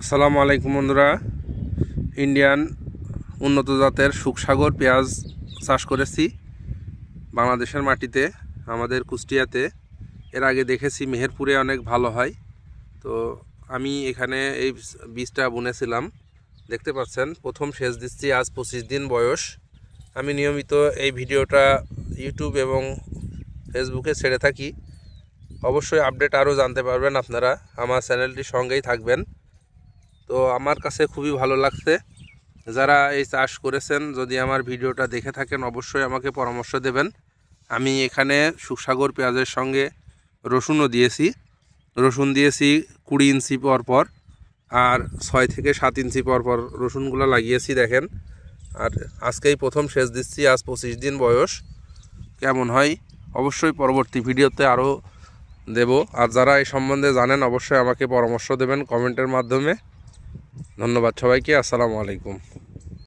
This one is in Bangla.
আসসালামু আলাইকুম বন্ধুরা। ইন্ডিয়ান উন্নত জাতের সুখসাগর পেঁয়াজ চাষ করেছি বাংলাদেশের মাটিতে, আমাদের কুষ্টিয়াতে। এর আগে দেখেছি মেহেরপুরে অনেক ভালো হয়, তো আমি এখানে এই বীজটা বুনেছিলাম। দেখতে পাচ্ছেন প্রথম সেচ দিচ্ছি, আজ 25 দিন বয়স। আমি নিয়মিত এই ভিডিওটা ইউটিউব এবং ফেসবুকে ছেড়ে থাকি। অবশ্যই আপডেট আরও জানতে পারবেন আপনারা, আমার চ্যানেলটির সঙ্গেই থাকবেন। তো আমার কাছে খুবই ভালো লাগছে। যারা এই চাষ করেছেন, যদি আমার ভিডিওটা দেখে থাকেন অবশ্যই আমাকে পরামর্শ দেবেন। আমি এখানে সুখসাগর পেঁয়াজের সঙ্গে রসুনও দিয়েছি। রসুন দিয়েছি 20 ইঞ্চি পর পর, আর 6 থেকে 7 ইঞ্চি পর পর রসুনগুলো লাগিয়েছি দেখেন। আর আজকেই প্রথম সেচ দিচ্ছি, আজ 25 দিন বয়স। কেমন হয় অবশ্যই পরবর্তী ভিডিওতে আরও দেব। আর যারা এই সম্বন্ধে জানেন অবশ্যই আমাকে পরামর্শ দেবেন কমেন্টের মাধ্যমে। ধন্যবাদ সবাইকে। আসসালামু আলাইকুম।